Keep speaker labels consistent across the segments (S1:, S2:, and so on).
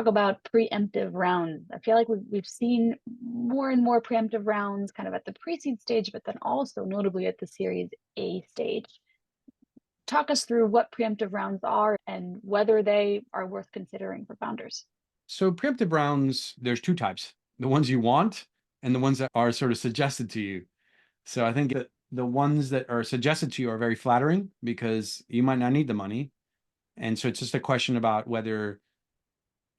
S1: talk about preemptive rounds. I feel like we've seen more and more preemptive rounds kind of at the pre-seed stage, but then also notably at the Series A stage. Talk us through what preemptive rounds are and whether they are worth considering for founders.
S2: So preemptive rounds, there's two types, the ones you want and the ones that are sort of suggested to you. So I think that the ones that are suggested to you are very flattering because you might not need the money. And so it's just a question about whether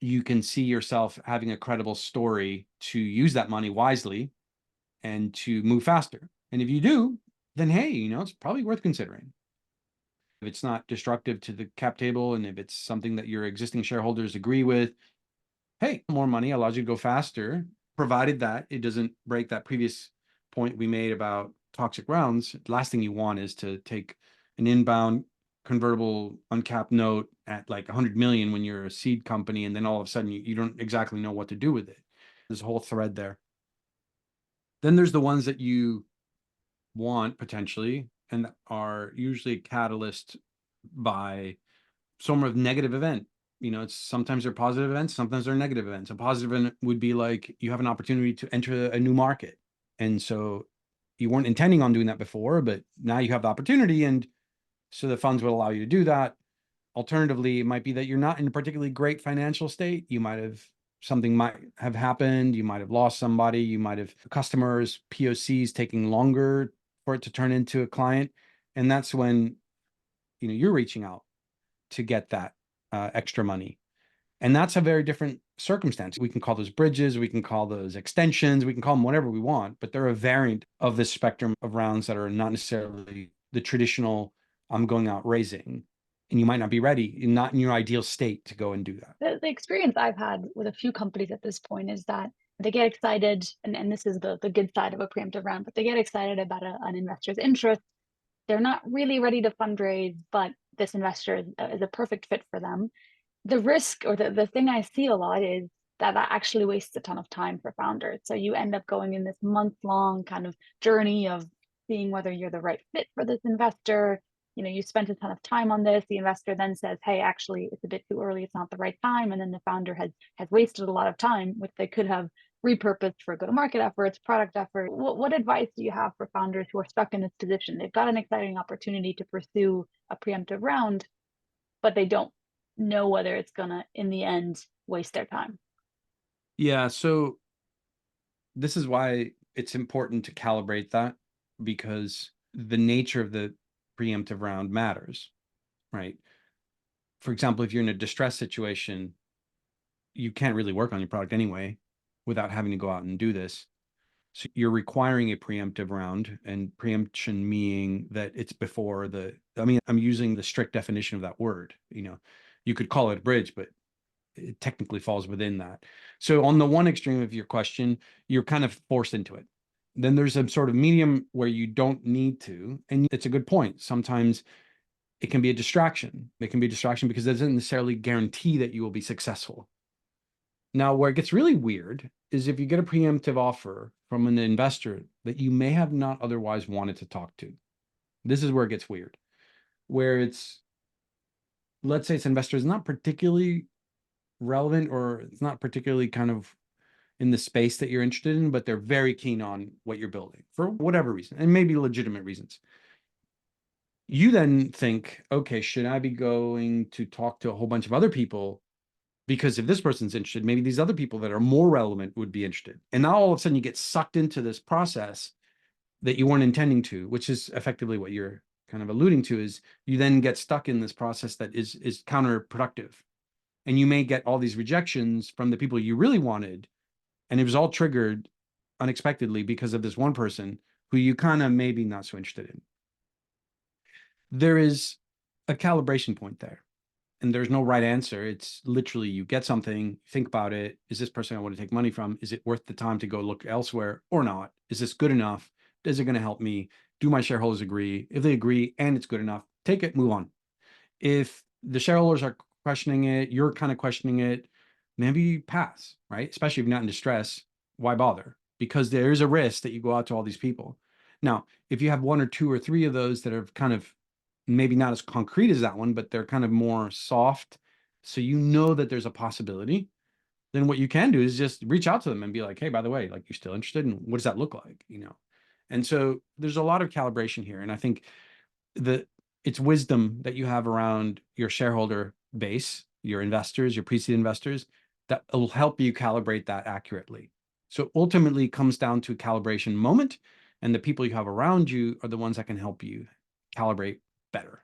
S2: you can see yourself having a credible story to use that money wisely and to move faster. And if you do, then hey, it's probably worth considering. If it's not destructive to the cap table and if it's something that your existing shareholders agree with, hey, more money allows you to go faster, provided that it doesn't break that previous point we made about toxic rounds. The last thing you want is to take an inbound convertible uncapped note at like 100 million when you're a seed company, and then all of a sudden you don't exactly know what to do with it. There's a whole thread there. Then there's the ones that you want potentially and are usually a catalyst by some sort of negative event. It's sometimes they're positive events, sometimes they're negative events. A positive event would be like you have an opportunity to enter a new market. And so you weren't intending on doing that before, but now you have the opportunity. And so the funds would allow you to do that. Alternatively, it might be that you're not in a particularly great financial state. Something might have happened. You might have lost somebody. You might have customers, POCs taking longer for it to turn into a client. And that's when, you're reaching out to get that extra money. And that's a very different circumstance. We can call those bridges, we can call those extensions, we can call them whatever we want, but they're a variant of this spectrum of rounds that are not necessarily the traditional, I'm going out raising. And you might not be ready, not in your ideal state to go and do that.
S1: The experience I've had with a few companies at this point is that they get excited, and this is the good side of a preemptive round, but they get excited about an investor's interest. They're not really ready to fundraise, but this investor is a perfect fit for them. The risk or the thing I see a lot is that actually wastes a ton of time for founders. So you end up going in this month-long kind of journey of seeing whether you're the right fit for this investor. You spent a ton of time on this. The investor then says, hey, actually, it's a bit too early. It's not the right time. And then the founder has wasted a lot of time, which they could have repurposed for go-to-market efforts, product effort. What advice do you have for founders who are stuck in this position? They've got an exciting opportunity to pursue a preemptive round, but they don't know whether it's gonna, in the end, waste their time.
S2: Yeah. So this is why it's important to calibrate that, because the nature of the preemptive round matters, right? For example, if you're in a distress situation, you can't really work on your product anyway without having to go out and do this. So you're requiring a preemptive round, and preemption meaning that it's before I'm using the strict definition of that word. You could call it a bridge, but it technically falls within that. So on the one extreme of your question, you're kind of forced into it. Then there's a sort of medium where you don't need to. And it's a good point. Sometimes it can be a distraction. It can be a distraction because it doesn't necessarily guarantee that you will be successful. Now, where it gets really weird is if you get a preemptive offer from an investor that you may have not otherwise wanted to talk to. This is where it gets weird, where let's say it's investor is not particularly relevant or it's not particularly kind of in the space that you're interested in, but they're very keen on what you're building for whatever reason, and maybe legitimate reasons. You then think, okay, should I be going to talk to a whole bunch of other people? Because if this person's interested, maybe these other people that are more relevant would be interested. And now all of a sudden you get sucked into this process that you weren't intending to, which is effectively what you're kind of alluding to, is you then get stuck in this process that is counterproductive. And you may get all these rejections from the people you really wanted. And it was all triggered unexpectedly because of this one person who you kind of maybe not so interested in. There is a calibration point there. And there's no right answer. It's literally you get something, think about it. Is this person I want to take money from? Is it worth the time to go look elsewhere or not? Is this good enough? Is it going to help me? Do my shareholders agree? If they agree and it's good enough, take it, move on. If the shareholders are questioning it, you're kind of questioning it, maybe pass, right? Especially if you're not in distress, why bother? Because there is a risk that you go out to all these people. Now, if you have one or two or three of those that are kind of maybe not as concrete as that one, but they're kind of more soft, so that there's a possibility, then what you can do is just reach out to them and be like, hey, by the way, like, you're still interested, and what does that look like? And so there's a lot of calibration here. And I think the it's wisdom that you have around your shareholder base, your investors, your pre-seed investors, that will help you calibrate that accurately. So ultimately it comes down to a calibration moment, and the people you have around you are the ones that can help you calibrate better.